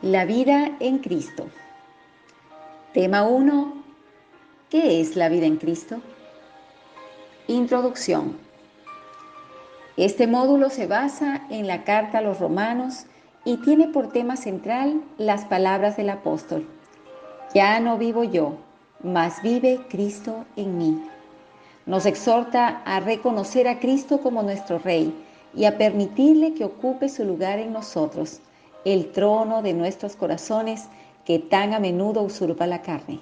La vida en Cristo. Tema 1. ¿Qué es la vida en Cristo? Introducción. Este módulo se basa en la carta a los Romanos y tiene por tema central las palabras del apóstol. Ya no vivo yo, mas vive Cristo en mí. Nos exhorta a reconocer a Cristo como nuestro Rey y a permitirle que ocupe su lugar en nosotros, el trono de nuestros corazones que tan a menudo usurpa la carne.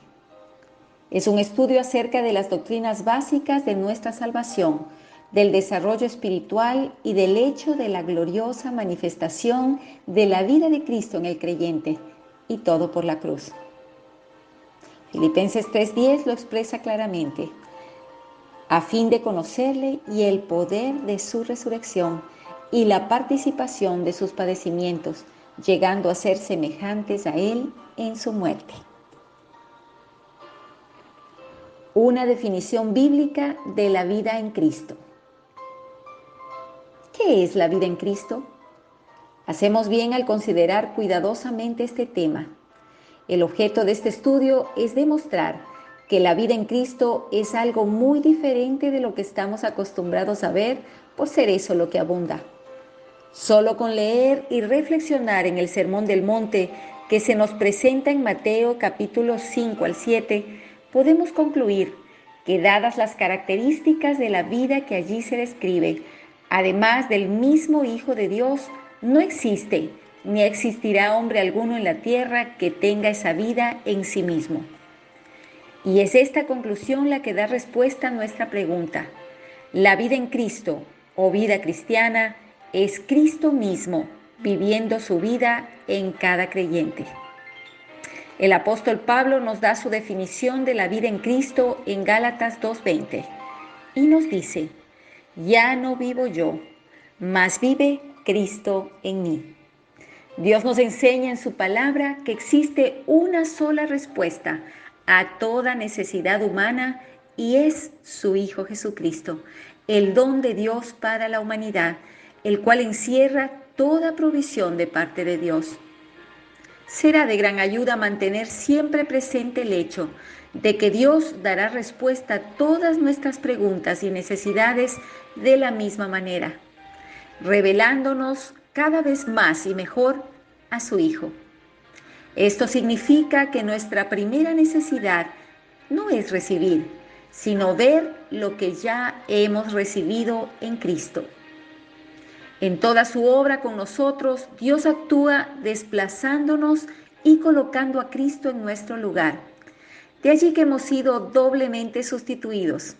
Es un estudio acerca de las doctrinas básicas de nuestra salvación, del desarrollo espiritual y del hecho de la gloriosa manifestación de la vida de Cristo en el creyente, y todo por la cruz. Filipenses 3:10 lo expresa claramente: a fin de conocerle y el poder de su resurrección y la participación de sus padecimientos, llegando a ser semejantes a él en su muerte. Una definición bíblica de la vida en Cristo. ¿Qué es la vida en Cristo? Hacemos bien al considerar cuidadosamente este tema. El objeto de este estudio es demostrar que la vida en Cristo es algo muy diferente de lo que estamos acostumbrados a ver, por ser eso lo que abunda. Solo con leer y reflexionar en el Sermón del Monte que se nos presenta en Mateo capítulos 5 al 7, podemos concluir que, dadas las características de la vida que allí se describe, además del mismo Hijo de Dios, no existe ni existirá hombre alguno en la tierra que tenga esa vida en sí mismo. Y es esta conclusión la que da respuesta a nuestra pregunta. La vida en Cristo, o vida cristiana, es Cristo mismo viviendo su vida en cada creyente. El apóstol Pablo nos da su definición de la vida en Cristo en Gálatas 2:20 y nos dice: ya no vivo yo, mas vive Cristo en mí. Dios nos enseña en su palabra que existe una sola respuesta a toda necesidad humana y es su Hijo Jesucristo, el don de Dios para la humanidad, el cual encierra toda provisión de parte de Dios. Será de gran ayuda mantener siempre presente el hecho de que Dios dará respuesta a todas nuestras preguntas y necesidades de la misma manera, revelándonos cada vez más y mejor a su Hijo. Esto significa que nuestra primera necesidad no es recibir, sino ver lo que ya hemos recibido en Cristo. En toda su obra con nosotros, Dios actúa desplazándonos y colocando a Cristo en nuestro lugar. De allí que hemos sido doblemente sustituidos.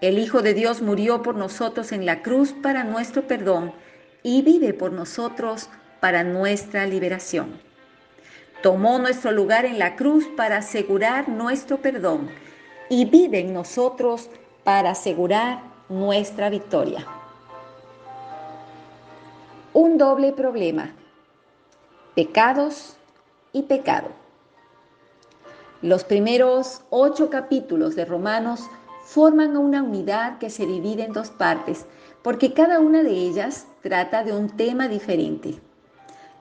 El Hijo de Dios murió por nosotros en la cruz para nuestro perdón y vive por nosotros para nuestra liberación. Tomó nuestro lugar en la cruz para asegurar nuestro perdón y vive en nosotros para asegurar nuestra victoria. Un doble problema: pecados y pecado. Los primeros 8 capítulos de Romanos forman una unidad que se divide en dos partes, porque cada una de ellas trata de un tema diferente.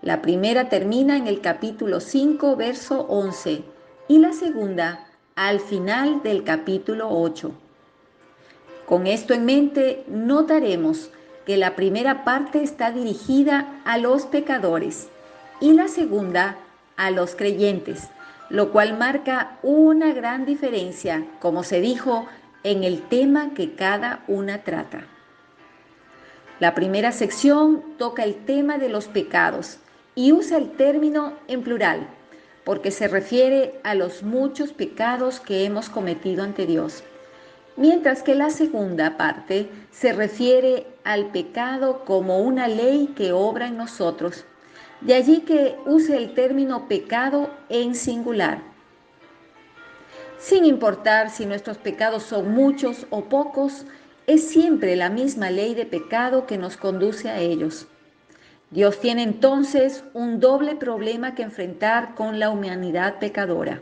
La primera termina en el capítulo 5, verso 11, y la segunda al final del capítulo 8. Con esto en mente, notaremos que la primera parte está dirigida a los pecadores y la segunda a los creyentes, lo cual marca una gran diferencia, como se dijo, en el tema que cada una trata. La primera sección toca el tema de los pecados y usa el término en plural, porque se refiere a los muchos pecados que hemos cometido ante Dios, mientras que la segunda parte se refiere al pecado como una ley que obra en nosotros. De allí que use el término pecado en singular. Sin importar si nuestros pecados son muchos o pocos, es siempre la misma ley de pecado que nos conduce a ellos. Dios tiene entonces un doble problema que enfrentar con la humanidad pecadora: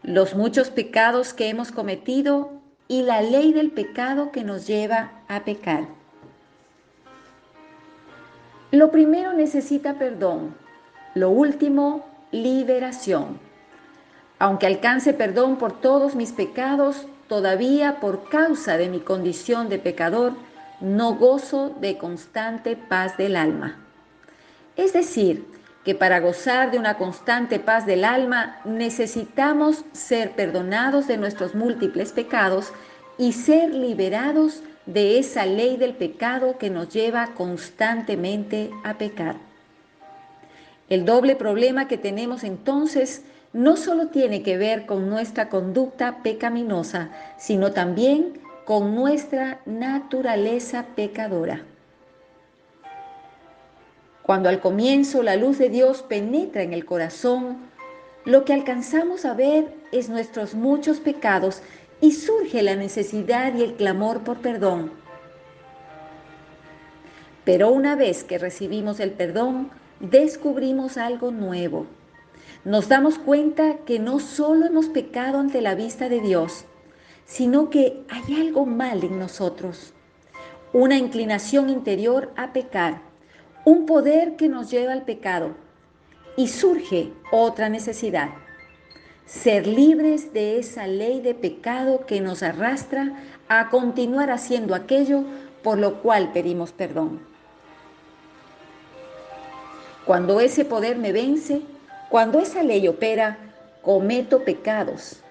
los muchos pecados que hemos cometido y la ley del pecado que nos lleva a pecar. Lo primero necesita perdón Lo último, liberación. Aunque alcance perdón por todos mis pecados, todavía por causa de mi condición de pecador, no gozo de constante paz del alma. Es decir, que para gozar de una constante paz del alma necesitamos ser perdonados de nuestros múltiples pecados y ser liberados de esa ley del pecado que nos lleva constantemente a pecar. El doble problema que tenemos entonces no solo tiene que ver con nuestra conducta pecaminosa, sino también con nuestra naturaleza pecadora. Cuando al comienzo la luz de Dios penetra en el corazón, lo que alcanzamos a ver es nuestros muchos pecados y surge la necesidad y el clamor por perdón. Pero una vez que recibimos el perdón, descubrimos algo nuevo. Nos damos cuenta que no solo hemos pecado ante la vista de Dios, sino que hay algo mal en nosotros, una inclinación interior a pecar, un poder que nos lleva al pecado. Y surge otra necesidad, ser libres de esa ley de pecado que nos arrastra a continuar haciendo aquello por lo cual pedimos perdón. Cuando ese poder me vence, cuando esa ley opera, cometo pecados.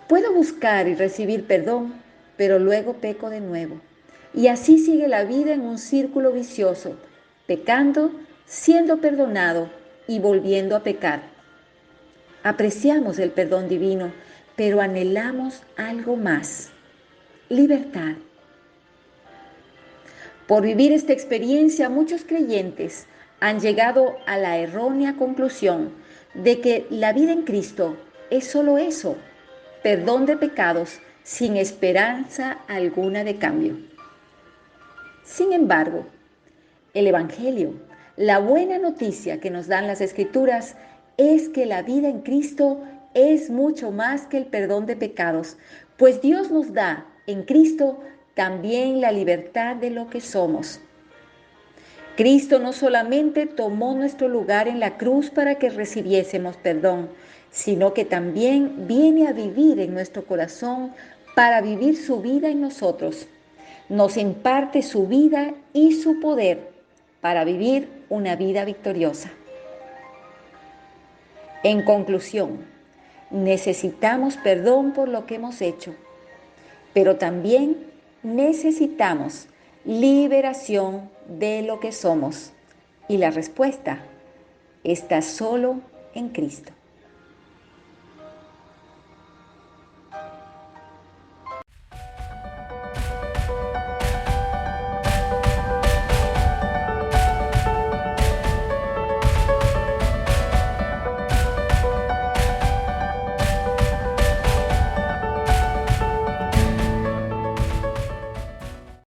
Puedo buscar y recibir perdón, pero luego peco de nuevo. Y así sigue la vida en un círculo vicioso, pecando, siendo perdonado y volviendo a pecar. Apreciamos el perdón divino, pero anhelamos algo más: libertad. Por vivir esta experiencia, muchos creyentes han llegado a la errónea conclusión de que la vida en Cristo es solo eso, perdón de pecados sin esperanza alguna de cambio. Sin embargo, el Evangelio, la buena noticia que nos dan las Escrituras, es que la vida en Cristo es mucho más que el perdón de pecados, pues Dios nos da en Cristo también la libertad de lo que somos. Cristo no solamente tomó nuestro lugar en la cruz para que recibiésemos perdón, sino que también viene a vivir en nuestro corazón para vivir su vida en nosotros. Nos imparte su vida y su poder para vivir una vida victoriosa. En conclusión, necesitamos perdón por lo que hemos hecho, pero también necesitamos liberación de lo que somos. Y la respuesta está solo en Cristo.